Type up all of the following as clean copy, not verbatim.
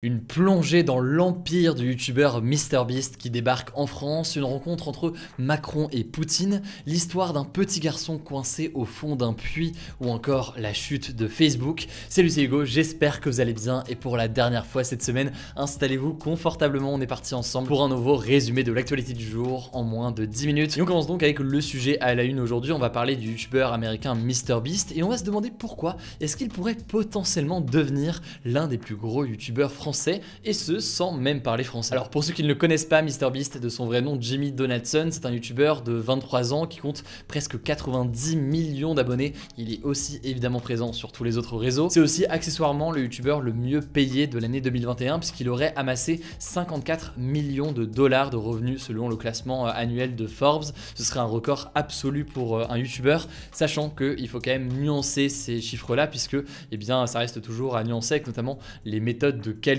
Une plongée dans l'empire du youtubeur MrBeast qui débarque en France, une rencontre entre Macron et Poutine, l'histoire d'un petit garçon coincé au fond d'un puits ou encore la chute de Facebook. Salut, c'est Hugo, j'espère que vous allez bien et pour la dernière fois cette semaine, installez-vous confortablement, on est parti ensemble pour un nouveau résumé de l'actualité du jour en moins de 10 minutes. Et on commence donc avec le sujet à la une aujourd'hui, on va parler du youtubeur américain MrBeast et on va se demander pourquoi est-ce qu'il pourrait potentiellement devenir l'un des plus gros youtubeurs français, et ce sans même parler français. Alors pour ceux qui ne le connaissent pas, MrBeast de son vrai nom Jimmy Donaldson, c'est un youtubeur de 23 ans qui compte presque 90 millions d'abonnés. Il est aussi évidemment présent sur tous les autres réseaux. C'est aussi accessoirement le youtubeur le mieux payé de l'année 2021 puisqu'il aurait amassé 54 millions de dollars de revenus selon le classement annuel de Forbes. Ce serait un record absolu pour un youtubeur, sachant qu'il faut quand même nuancer ces chiffres-là puisque eh bien, ça reste toujours à nuancer avec notamment les méthodes de calcul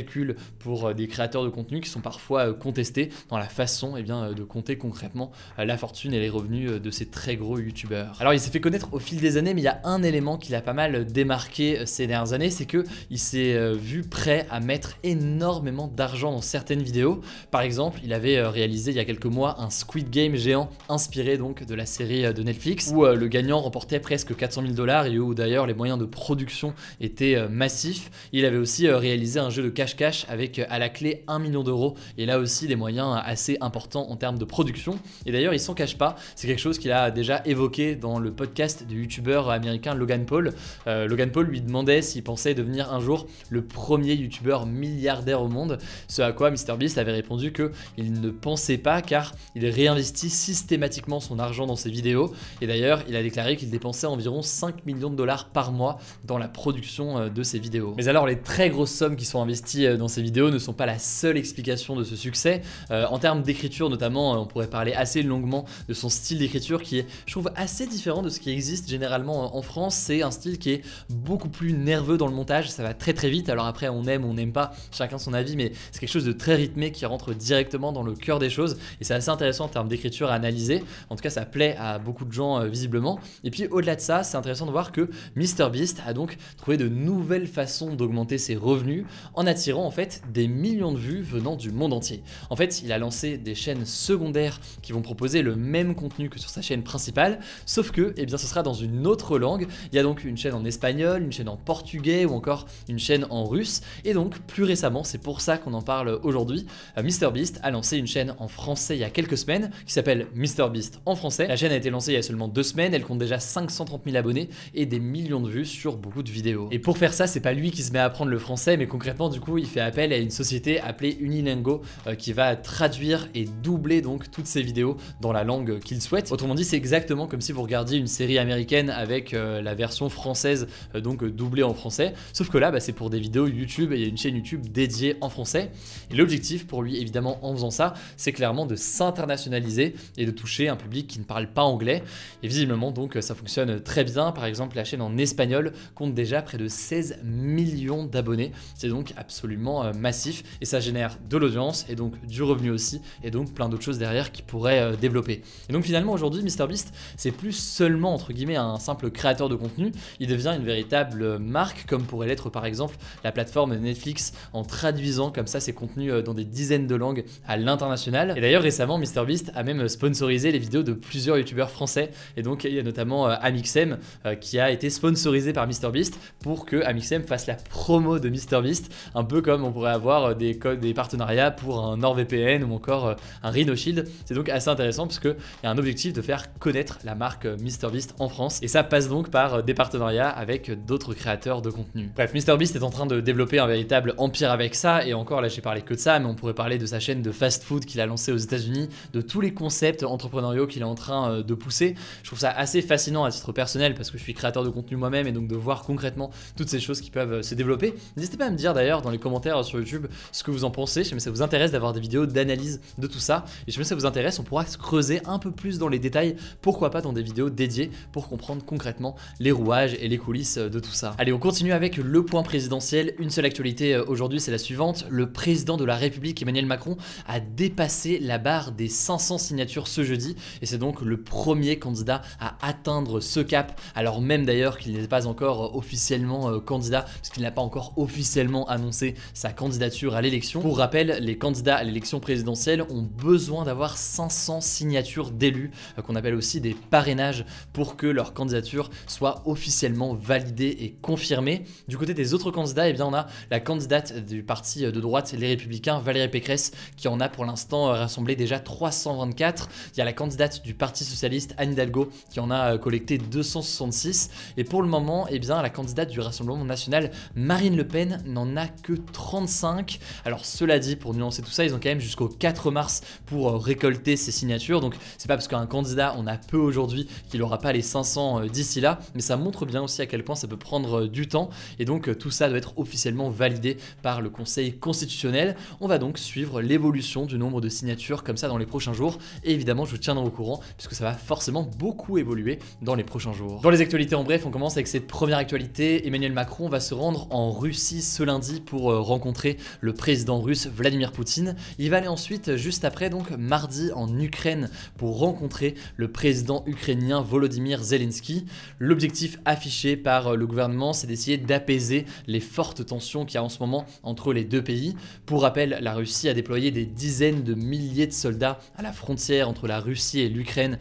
pour des créateurs de contenu qui sont parfois contestés dans la façon de compter concrètement la fortune et les revenus de ces très gros youtubeurs. Alors il s'est fait connaître au fil des années, mais il y a un élément qui l'a pas mal démarqué ces dernières années, c'est qu'il s'est vu prêt à mettre énormément d'argent dans certaines vidéos. Par exemple, il avait réalisé il y a quelques mois un Squid Game géant inspiré donc de la série de Netflix où le gagnant remportait presque 400 000 $ et où d'ailleurs les moyens de production étaient massifs. Il avait aussi réalisé un jeu de cache-cache avec à la clé 1 million d'euros et là aussi des moyens assez importants en termes de production. Et d'ailleurs il s'en cache pas, c'est quelque chose qu'il a déjà évoqué dans le podcast du youtubeur américain Logan Paul. Logan Paul lui demandait s'il pensait devenir un jour le premier youtubeur milliardaire au monde, ce à quoi MrBeast avait répondu qu'il ne pensait pas car il réinvestit systématiquement son argent dans ses vidéos et d'ailleurs il a déclaré qu'il dépensait environ 5 millions de dollars par mois dans la production de ses vidéos. Mais alors les très grosses sommes qui sont investies dans ces vidéos ne sont pas la seule explication de ce succès. En termes d'écriture notamment, on pourrait parler assez longuement de son style d'écriture qui est, je trouve, assez différent de ce qui existe généralement en France. C'est un style qui est beaucoup plus nerveux dans le montage, ça va très très vite. Alors après on aime, on n'aime pas, chacun son avis, mais c'est quelque chose de très rythmé qui rentre directement dans le cœur des choses et c'est assez intéressant en termes d'écriture à analyser. En tout cas ça plaît à beaucoup de gens visiblement. Et puis au-delà de ça, c'est intéressant de voir que MrBeast a donc trouvé de nouvelles façons d'augmenter ses revenus en attirant en fait des millions de vues venant du monde entier. En fait, il a lancé des chaînes secondaires qui vont proposer le même contenu que sur sa chaîne principale, sauf que ce sera dans une autre langue. Il y a donc une chaîne en espagnol, une chaîne en portugais ou encore une chaîne en russe. Et donc plus récemment, c'est pour ça qu'on en parle aujourd'hui, MrBeast a lancé une chaîne en français il y a quelques semaines qui s'appelle MrBeast en français. La chaîne a été lancée il y a seulement 2 semaines, elle compte déjà 530 000 abonnés et des millions de vues sur beaucoup de vidéos. Et pour faire ça, c'est pas lui qui se met à apprendre le français, mais concrètement du coup il fait appel à une société appelée Unilingo qui va traduire et doubler donc toutes ces vidéos dans la langue qu'il souhaite. Autrement dit, c'est exactement comme si vous regardiez une série américaine avec la version française donc doublée en français, sauf que là c'est pour des vidéos YouTube et il y a une chaîne YouTube dédiée en français. Et l'objectif pour lui évidemment en faisant ça, c'est clairement de s'internationaliser et de toucher un public qui ne parle pas anglais. Et visiblement donc ça fonctionne très bien. Par exemple, la chaîne en espagnol compte déjà près de 16 millions d'abonnés. C'est donc absolument massif et ça génère de l'audience et donc du revenu aussi et donc plein d'autres choses derrière qui pourraient développer. Et donc finalement aujourd'hui MrBeast c'est plus seulement entre guillemets un simple créateur de contenu, il devient une véritable marque comme pourrait l'être par exemple la plateforme Netflix en traduisant comme ça ses contenus dans des dizaines de langues à l'international. Et d'ailleurs récemment MrBeast a même sponsorisé les vidéos de plusieurs youtubeurs français et donc il y a notamment Amixem qui a été sponsorisé par MrBeast pour que Amixem fasse la promo de MrBeast, un peu comme on pourrait avoir des partenariats pour un NordVPN ou encore un Rhino Shield. C'est donc assez intéressant parce qu'il y a un objectif de faire connaître la marque MrBeast en France et ça passe donc par des partenariats avec d'autres créateurs de contenu. Bref, MrBeast est en train de développer un véritable empire avec ça et encore là j'ai parlé que de ça, mais on pourrait parler de sa chaîne de fast food qu'il a lancée aux États-Unis, de tous les concepts entrepreneuriaux qu'il est en train de pousser. Je trouve ça assez fascinant à titre personnel parce que je suis créateur de contenu moi-même et donc de voir concrètement toutes ces choses qui peuvent se développer. N'hésitez pas à me dire d'ailleurs dans les commentaires sur YouTube ce que vous en pensez, si jamais ça vous intéresse d'avoir des vidéos d'analyse de tout ça et si jamais ça vous intéresse on pourra se creuser un peu plus dans les détails, pourquoi pas dans des vidéos dédiées pour comprendre concrètement les rouages et les coulisses de tout ça. Allez, on continue avec le point présidentiel. Une seule actualité aujourd'hui, c'est la suivante: le président de la République Emmanuel Macron a dépassé la barre des 500 signatures ce jeudi et c'est donc le premier candidat à atteindre ce cap, alors même d'ailleurs qu'il n'est pas encore officiellement candidat parce qu'il n'a pas encore officiellement annoncé déposer sa candidature à l'élection. Pour rappel, les candidats à l'élection présidentielle ont besoin d'avoir 500 signatures d'élus, qu'on appelle aussi des parrainages, pour que leur candidature soit officiellement validée et confirmée. Du côté des autres candidats, eh bien, on a la candidate du parti de droite, les Républicains, Valérie Pécresse, qui en a pour l'instant rassemblé déjà 324. Il y a la candidate du Parti Socialiste, Anne Hidalgo, qui en a collecté 266. Et pour le moment, eh bien, la candidate du Rassemblement National, Marine Le Pen, n'en a que 35. Alors cela dit, pour nuancer tout ça, ils ont quand même jusqu'au 4 mars pour récolter ces signatures. Donc c'est pas parce qu'un candidat on a peu aujourd'hui qu'il n'aura pas les 500 d'ici là, mais ça montre bien aussi à quel point ça peut prendre du temps. Et donc tout ça doit être officiellement validé par le Conseil constitutionnel. On va donc suivre l'évolution du nombre de signatures comme ça dans les prochains jours. Et évidemment, je vous tiendrai au courant puisque ça va forcément beaucoup évoluer dans les prochains jours. Dans les actualités en bref, on commence avec cette première actualité. Emmanuel Macron va se rendre en Russie ce lundi pour rencontrer le président russe Vladimir Poutine. Il va aller ensuite, juste après, donc mardi, en Ukraine pour rencontrer le président ukrainien Volodymyr Zelensky. L'objectif affiché par le gouvernement, c'est d'essayer d'apaiser les fortes tensions qu'il y a en ce moment entre les deux pays. Pour rappel, la Russie a déployé des dizaines de milliers de soldats à la frontière entre la Russie et l'Ukraine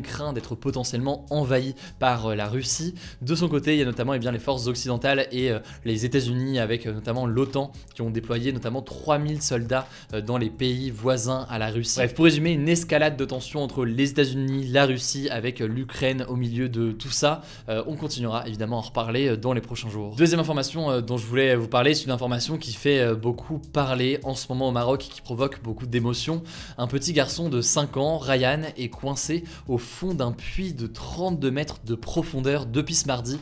craint d'être potentiellement envahie par la Russie. De son côté, il y a notamment les forces occidentales et les États-Unis avec notamment l'OTAN qui ont déployé notamment 3000 soldats dans les pays voisins à la Russie. Bref, pour résumer, une escalade de tensions entre les États-Unis, la Russie avec l'Ukraine au milieu de tout ça. On continuera évidemment à en reparler dans les prochains jours. Deuxième information dont je voulais vous parler, c'est une information qui fait beaucoup parler en ce moment au Maroc et qui provoque beaucoup d'émotions. Un petit garçon de 5 ans, Ryan, est coincé au fond d'un puits de 32 mètres de profondeur depuis ce mardi,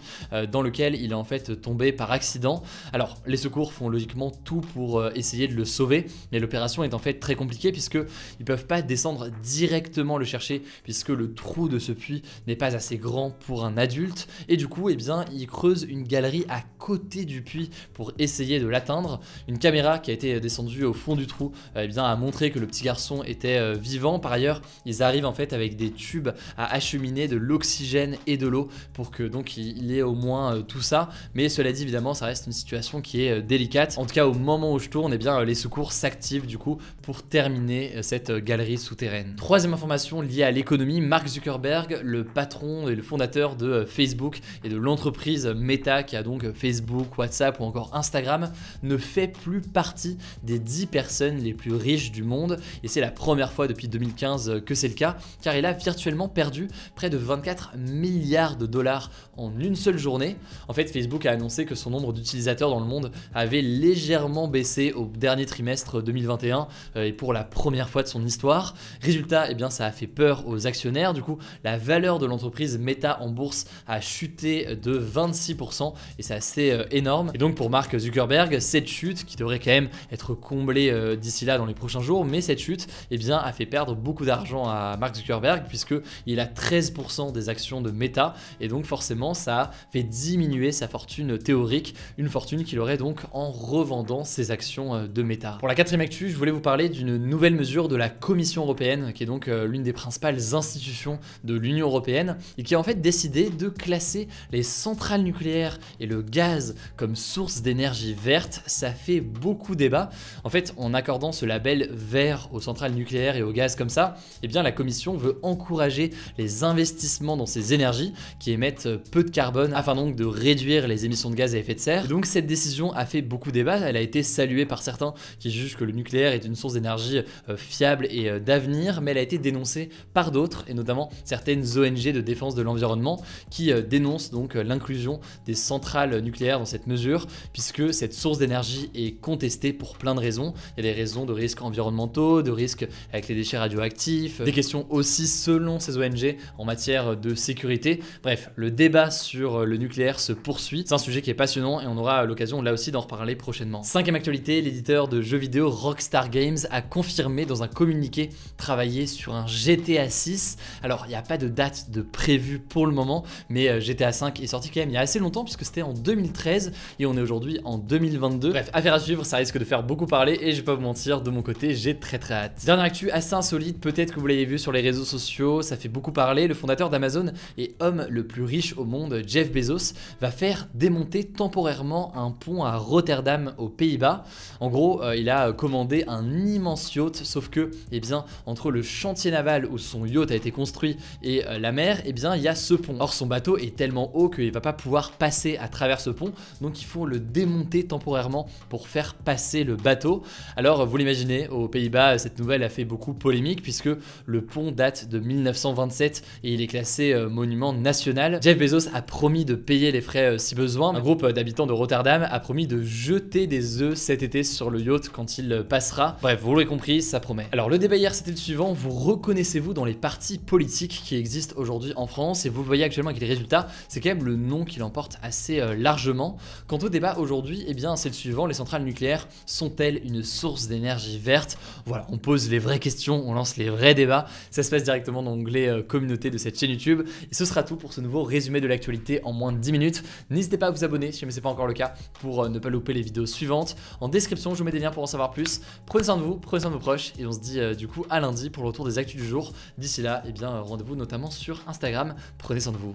dans lequel il est en fait tombé par accident. Alors les secours font logiquement tout pour essayer de le sauver, mais l'opération est en fait très compliquée puisque ils peuvent pas descendre directement le chercher puisque le trou de ce puits n'est pas assez grand pour un adulte et du coup ils creusent une galerie à côté du puits pour essayer de l'atteindre. Une caméra qui a été descendue au fond du trou a montré que le petit garçon était vivant. Par ailleurs, ils arrivent en fait avec des tubes à acheminer de l'oxygène et de l'eau pour que donc il ait au moins tout ça, mais cela dit évidemment ça reste une situation qui est délicate. En tout cas au moment où je tourne, les secours s'activent du coup pour terminer cette galerie souterraine. Troisième information liée à l'économie, Mark Zuckerberg, le patron et le fondateur de Facebook et de l'entreprise Meta qui a donc Facebook, WhatsApp ou encore Instagram, ne fait plus partie des 10 personnes les plus riches du monde et c'est la première fois depuis 2015 que c'est le cas car il a virtuellement perdu près de 24 milliards de dollars en une seule journée. En fait, Facebook a annoncé que son nombre d'utilisateurs dans le monde avait légèrement baissé au dernier trimestre 2021 et pour la première fois de son histoire. Résultat, ça a fait peur aux actionnaires. Du coup, la valeur de l'entreprise Meta en bourse a chuté de 26% et c'est assez énorme. Et donc pour Mark Zuckerberg, cette chute qui devrait quand même être comblée d'ici là dans les prochains jours, mais cette chute a fait perdre beaucoup d'argent à Mark Zuckerberg puisqu'il a 13% des actions de Meta et donc forcément ça a fait diminuer sa fortune théorique, une fortune qu'il aurait donc en revendant ses actions de Meta. Pour la quatrième actu, je voulais vous parler d'une nouvelle mesure de la Commission européenne qui est donc l'une des principales institutions de l'Union européenne et qui a en fait décidé de classer les centrales nucléaires et le gaz comme source d'énergie verte. Ça fait beaucoup débat. En fait, en accordant ce label vert aux centrales nucléaires et au gaz comme ça, la Commission veut encourager les investissements dans ces énergies qui émettent peu de carbone afin donc de réduire les émissions de gaz à effet de serre. Et donc cette décision a fait beaucoup débat, elle a été saluée par certains qui jugent que le nucléaire est une source d'énergie fiable et d'avenir, mais elle a été dénoncée par d'autres et notamment certaines ONG de défense de l'environnement qui dénoncent donc l'inclusion des centrales nucléaires dans cette mesure puisque cette source d'énergie est contestée pour plein de raisons. Il y a des raisons de risques environnementaux, de risques avec les déchets radioactifs, des questions aussi selon ces ONG en matière de sécurité. Bref, le débat sur le nucléaire se poursuit. C'est un sujet qui est passionnant et on aura l'occasion là aussi d'en reparler prochainement. Cinquième actualité, l'éditeur de jeux vidéo Rockstar Games a confirmé dans un communiqué travailler sur un GTA 6. Alors il n'y a pas de date de prévue pour le moment, mais GTA 5 est sorti quand même il y a assez longtemps puisque c'était en 2013 et on est aujourd'hui en 2022. Bref, affaire à suivre, ça risque de faire beaucoup parler et je vais pas vous mentir, de mon côté j'ai très hâte. Dernière actu assez insolite, peut-être que vous l'avez vu sur les réseaux sociaux, ça fait beaucoup parler, le fondateur d'Amazon et homme le plus riche au monde, Jeff Bezos, va faire démonter temporairement un pont à Rotterdam aux Pays-Bas. En gros, il a commandé un immense yacht, sauf que, eh bien, entre le chantier naval où son yacht a été construit et la mer, eh bien, il y a ce pont. Or, son bateau est tellement haut qu'il va pas pouvoir passer à travers ce pont, donc il faut le démonter temporairement pour faire passer le bateau. Alors, vous l'imaginez, aux Pays-Bas, cette nouvelle a fait beaucoup polémique puisque le pont date de 1927 et il est classé monument national. Jeff Bezos a promis de payer les frais si besoin. Un groupe d'habitants de Rotterdam a promis de jeter des œufs cet été sur le yacht quand il passera. Bref, vous l'aurez compris, ça promet. Alors le débat hier c'était le suivant, vous reconnaissez-vous dans les partis politiques qui existent aujourd'hui en France et vous voyez actuellement avec les résultats, c'est quand même le non qui l'emporte assez largement. Quant au débat aujourd'hui, eh bien c'est le suivant, les centrales nucléaires sont-elles une source d'énergie verte? Voilà, on pose les vraies questions, on lance les vrais débats, ça se passe directement dans l'onglet communauté de cette chaîne YouTube et ce sera tout pour ce nouveau résumé de l'actualité en moins de 10 minutes. N'hésitez pas à vous abonner si jamais c'est pas encore le cas pour ne pas louper les vidéos suivantes. En description, je vous mets des liens pour en savoir plus. Prenez soin de vous, prenez soin de vos proches et on se dit du coup à lundi pour le retour des actus du jour. D'ici là, eh bien rendez-vous notamment sur Instagram. Prenez soin de vous.